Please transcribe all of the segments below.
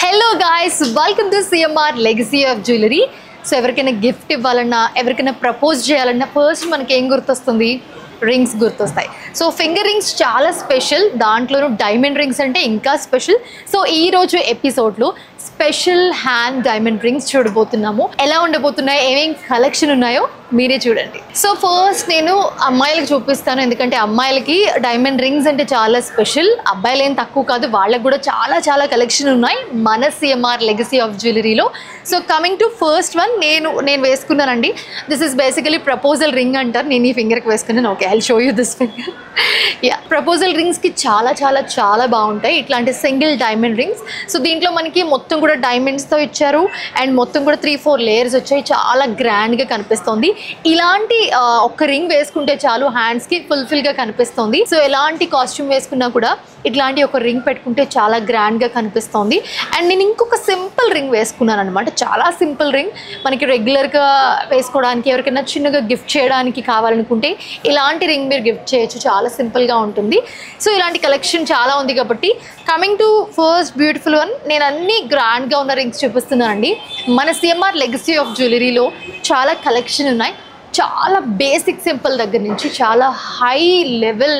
Hello guys, welcome to CMR Legacy of Jewelry. So ఎవరికైనా gift ఇవ్వాలన్నా ఎవరికైనా propose చేయాలన్నా ఫస్ట్ మనకి ఏం గుర్తొస్తుంది? రింగ్స్ గుర్తొస్తాయి. సో ఫింగర్ రింగ్స్ చాలా స్పెషల్, దాంట్లోనూ డైమండ్ రింగ్స్ అంటే ఇంకా స్పెషల్. సో ఈ రోజు ఎపిసోడ్లో స్పెషల్ హ్యాండ్ డైమండ్ రింగ్స్ చూడబోతున్నాము. ఎలా ఉండబోతున్నాయో, ఏమేం కలెక్షన్ ఉన్నాయో మీరే చూడండి. సో ఫస్ట్ నేను అమ్మాయిలకు చూపిస్తాను, ఎందుకంటే అమ్మాయిలకి డైమండ్ రింగ్స్ అంటే చాలా స్పెషల్. అబ్బాయిలు ఏం తక్కువ కాదు, వాళ్ళకు కూడా చాలా చాలా కలెక్షన్ ఉన్నాయి మన సిఎంఆర్ లెగసీ ఆఫ్ జ్యువెలరీలో. So coming to first one, నేను వేసుకున్నానండి. This is basically proposal ring అంటారు. నేను ఈ ఫింగర్కి వేసుకున్నాను. Okay, I show you this finger. Yeah, proposal రింగ్స్కి చాలా చాలా చాలా బాగుంటాయి ఇట్లాంటి సింగిల్ డైమండ్ రింగ్స్. సో దీంట్లో మనకి మొత్తం కూడా డైమండ్స్తో ఇచ్చారు అండ్ మొత్తం కూడా 3-4 లేయర్స్ వచ్చాయి. చాలా గ్రాండ్గా కనిపిస్తుంది. ఇలాంటి ఒక రింగ్ వేసుకుంటే చాలు, హ్యాండ్స్కి ఫుల్ఫిల్గా కనిపిస్తుంది. సో ఎలాంటి కాస్ట్యూమ్ వేసుకున్నా కూడా ఇట్లాంటి ఒక రింగ్ పెట్టుకుంటే చాలా గ్రాండ్గా కనిపిస్తుంది. అండ్ నేను ఇంకొక సింపుల్ రింగ్ వేసుకున్నాను అనమాట. చాలా సింపుల్ రింగ్, మనకి రెగ్యులర్గా వేసుకోవడానికి, ఎవరికైనా చిన్నగా గిఫ్ట్ చేయడానికి కావాలనుకుంటే ఇలాంటి రింగ్ మీరు గిఫ్ట్ చేయొచ్చు. చాలా సింపుల్గా ఉంటుంది. సో ఇలాంటి కలెక్షన్ చాలా ఉంది కాబట్టి coming to first beautiful one, నేను అన్ని గ్రాండ్గా ఉన్న రింగ్స్ చూపిస్తున్నానండి. మన సిఎంఆర్ లెగసీ ఆఫ్ జ్యువెలరీలో చాలా కలెక్షన్ ఉన్నాయి. చాలా బేసిక్ సింపుల్ దగ్గర నుంచి చాలా హై లెవెల్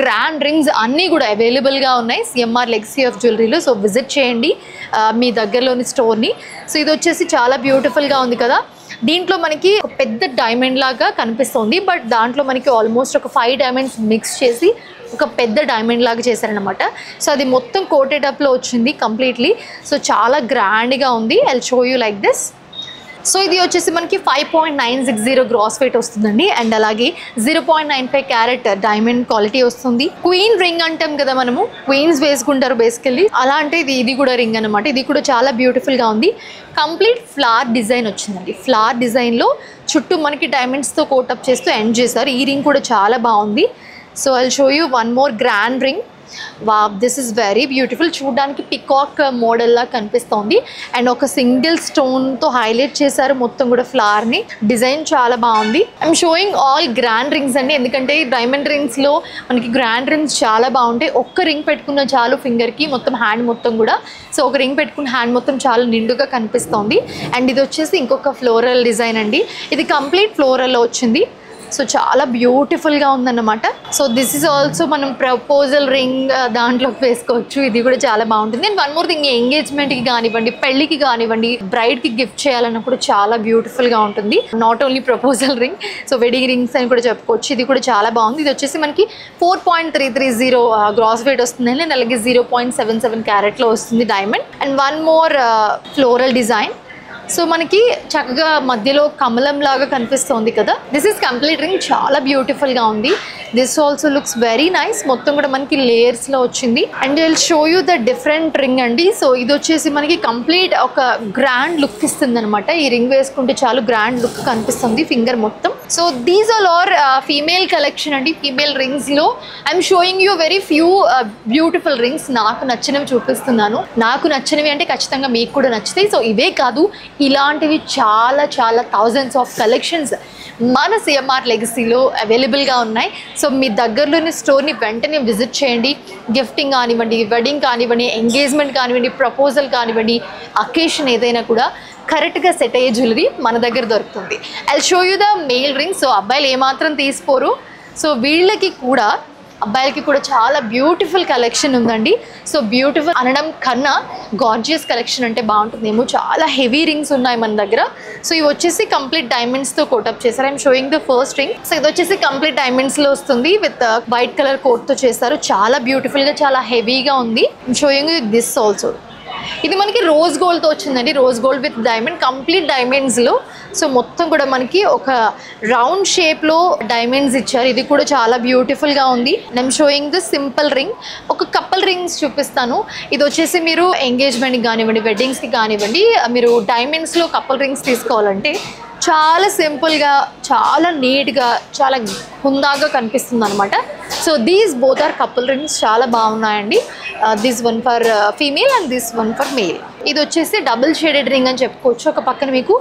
గ్రాండ్ రింగ్స్ అన్నీ కూడా అవైలబుల్గా ఉన్నాయి సిఎంఆర్ లెగసీ ఆఫ్ జ్యువెలరీలో. సో విజిట్ చేయండి మీ దగ్గరలోని స్టోర్ని. సో ఇది వచ్చేసి చాలా బ్యూటిఫుల్గా ఉంది కదా. దీంట్లో మనకి ఒక పెద్ద డైమండ్ లాగా కనిపిస్తుంది, బట్ దాంట్లో మనకి ఆల్మోస్ట్ ఒక 5 డైమండ్స్ మిక్స్ చేసి ఒక పెద్ద డైమండ్ లాగా చేశారనమాట. సో అది మొత్తం కోటెడ్ అప్లో వచ్చింది కంప్లీట్లీ. సో చాలా గ్రాండ్గా ఉంది. I show you like this. So ఇది వచ్చేసి మనకి 5.960 గ్రాస్ వెయిట్ వస్తుందండి. అండ్ అలాగే 0.95 క్యారెట్ డైమండ్ క్వాలిటీ వస్తుంది. క్వీన్ రింగ్ అంటాం కదా, మనము క్వీన్స్ వేసుకుంటారు బేసికల్లీ, అలా అంటే ఇది కూడా రింగ్ అనమాట. ఇది కూడా చాలా బ్యూటిఫుల్గా ఉంది. కంప్లీట్ ఫ్లవర్ డిజైన్ వచ్చిందండి. ఫ్లవర్ డిజైన్లో చుట్టూ మనకి డైమండ్స్తో కోటప్ చేస్తూ ఎండ్ చేశారు. ఈ రింగ్ కూడా చాలా బాగుంది. So I show you one more grand ring. Wow, this is very beautiful. చూడడానికి పికాక్ మోడల్లా కనిపిస్తోంది. అండ్ ఒక సింగిల్ స్టోన్తో హైలైట్ చేశారు మొత్తం కూడా ఫ్లవర్ని. డిజైన్ చాలా బాగుంది. I'm showing all grand rings అండి, ఎందుకంటే డైమండ్ రింగ్స్లో మనకి గ్రాండ్ రింగ్స్ చాలా బాగుంటాయి. ఒక్క రింగ్ పెట్టుకున్న చాలు ఫింగర్కి, మొత్తం హ్యాండ్ మొత్తం కూడా. సో ఒక రింగ్ పెట్టుకున్న హ్యాండ్ మొత్తం చాలా నిండుగా కనిపిస్తోంది. అండ్ ఇది వచ్చేసి ఇంకొక ఫ్లోరల్ డిజైన్ అండి. ఇది కంప్లీట్ ఫ్లోరల్లో వచ్చింది. సో చాలా బ్యూటిఫుల్గా ఉందన్నమాట. సో దిస్ ఈజ్ ఆల్సో మనం ప్రపోజల్ రింగ్ దాంట్లోకి వేసుకోవచ్చు. ఇది కూడా చాలా బాగుంటుంది. అండ్ వన్ మోర్ థింగ్, ఎంగేజ్మెంట్కి కానివ్వండి, పెళ్ళికి కానివ్వండి, బ్రైడ్కి గిఫ్ట్ చేయాలన్నా కూడా చాలా బ్యూటిఫుల్గా ఉంటుంది. Not only proposal ring, so wedding rings అని కూడా చెప్పుకోవచ్చు. ఇది కూడా చాలా బాగుంది. ఇది వచ్చేసి మనకి 4.330 గ్రాస్ వెయిట్ వస్తుందండి. అండ్ అలాగే 0.77 క్యారెట్లో వస్తుంది diamond. And one more floral design. So మనకి చక్కగా మధ్యలో కమలం లాగా కనిపిస్తుంది కదా. దిస్ ఈస్ కంప్లీట్ రింగ్, చాలా బ్యూటిఫుల్గా ఉంది. This also looks very nice. మొత్తం కూడా మనకి లేయర్స్లో వచ్చింది. And I will show you the different ring అండి. సో ఇది వచ్చేసి మనకి కంప్లీట్ ఒక గ్రాండ్ లుక్ ఇస్తుంది అనమాట. ఈ రింగ్ వేసుకుంటే చాలు గ్రాండ్ లుక్ కనిపిస్తుంది ఫింగర్ మొత్తం. So these all are female collection అండి. ఫీమేల్ రింగ్స్లో I'm showing you very few beautiful rings. నాకు నచ్చినవి చూపిస్తున్నాను. నాకు నచ్చినవి అంటే ఖచ్చితంగా మీకు కూడా నచ్చుతాయి. సో ఇవే కాదు, ఇలాంటివి చాలా చాలా థౌజండ్స్ ఆఫ్ కలెక్షన్స్ మన సిఎంఆర్ లెగసీలో అవైలబుల్గా ఉన్నాయి. సో మీ దగ్గరలోని స్టోర్ని వెంటనే విజిట్ చేయండి. గిఫ్టింగ్ కానివ్వండి, వెడ్డింగ్ కానివ్వండి, ఎంగేజ్మెంట్ కానివ్వండి, ప్రపోజల్ కానివ్వండి, అకేషన్ ఏదైనా కూడా కరెక్ట్గా సెట్ అయ్యే జ్యువెలరీ మన దగ్గర దొరుకుతుంది. I show you the mail ring. So అబ్బాయిలు ఏమాత్రం తీసుకోరు. సో వీళ్ళకి కూడా, అబ్బాయిలకి కూడా చాలా బ్యూటిఫుల్ కలెక్షన్ ఉందండి. సో బ్యూటిఫుల్ అనడం కన్నా గార్జియస్ కలెక్షన్ అంటే బాగుంటుందేమో. చాలా హెవీ రింగ్స్ ఉన్నాయి మన దగ్గర. సో ఇవి వచ్చేసి కంప్లీట్ డైమండ్స్తో కోటప్ చేశారు. I'm showing the first ring. So ఇది వచ్చేసి కంప్లీట్ డైమండ్స్లో వస్తుంది, విత్ వైట్ కలర్ కోట్తో చేశారు. చాలా బ్యూటిఫుల్గా, చాలా హెవీగా ఉంది. I'm showing this also. ఇది మనకి రోజ్ గోల్డ్తో వచ్చిందండి. Rose gold with diamond, complete డైమండ్స్లో. సో మొత్తం కూడా మనకి ఒక రౌండ్ షేప్లో డైమండ్స్ ఇచ్చారు. ఇది కూడా చాలా బ్యూటిఫుల్గా ఉంది. I'm sowing the simple ring. ఒక కపుల్ రింగ్స్ చూపిస్తాను. ఇది వచ్చేసి మీరు ఎంగేజ్మెంట్కి కానివ్వండి, వెడ్డింగ్స్కి కానివ్వండి, మీరు డైమండ్స్లో కపుల్ రింగ్స్ తీసుకోవాలంటే చాలా సింపుల్గా, చాలా నీట్గా, చాలా హుందాగా కనిపిస్తుంది అనమాట. So these both are couple rings, చాలా బాగున్నాయండి. This one for female and this one for male. ఇది వచ్చేసి డబుల్ షేడెడ్ రింగ్ అని చెప్పుకోవచ్చు. ఒక పక్కన మీకు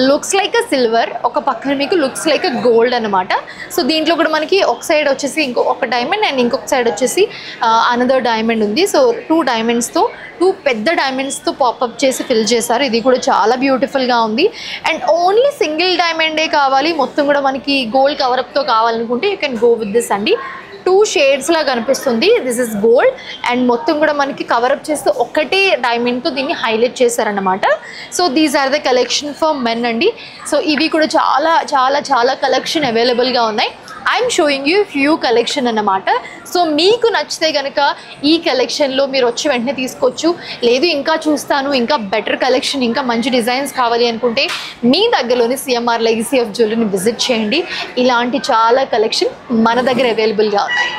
లుక్స్ లైక్ అ సిల్వర్, ఒక పక్కన మీకు లుక్స్ లైక్ అ గోల్డ్ అనమాట. సో దీంట్లో కూడా మనకి ఒక సైడ్ వచ్చేసి ఒక డైమండ్ అండ్ ఇంకొక సైడ్ వచ్చేసి అనదర్ డైమండ్ ఉంది. సో 2 డైమండ్స్తో, 2 పెద్ద డైమండ్స్తో పాపప్ చేసి ఫిల్ చేశారు. ఇది కూడా చాలా బ్యూటిఫుల్గా ఉంది. అండ్ ఓన్లీ సింగిల్ డైమండే కావాలి, మొత్తం కూడా మనకి గోల్డ్ కవరప్తో కావాలనుకుంటే you can go with this అండి. 2 షేడ్స్ లా కనిపిస్తుంది. దిస్ ఇస్ గోల్డ్ అండ్ మొత్తం కూడా మనకి కవరప్ చేస్తే ఒకటే డైమండ్తో దీన్ని హైలైట్ చేశారనమాట. So these are the collection for men అండి. సో ఇవి కూడా చాలా చాలా చాలా కలెక్షన్ అవైలబుల్గా ఉన్నాయి. I'm showing you few collection అన్నమాట. సో మీకు నచ్చితే కనుక ఈ కలెక్షన్లో మీరు వచ్చి వెంటనే తీసుకోవచ్చు. లేదు ఇంకా చూస్తాను, ఇంకా బెటర్ కలెక్షన్, ఇంకా మంచి డిజైన్స్ కావాలి అనుకుంటే మీ దగ్గరలోని సిఎంఆర్ లెగసీ ఆఫ్ జ్యువెలరీని విజిట్ చేయండి. ఇలాంటి చాలా కలెక్షన్ మన దగ్గర అవైలబుల్గా ఉన్నాయి.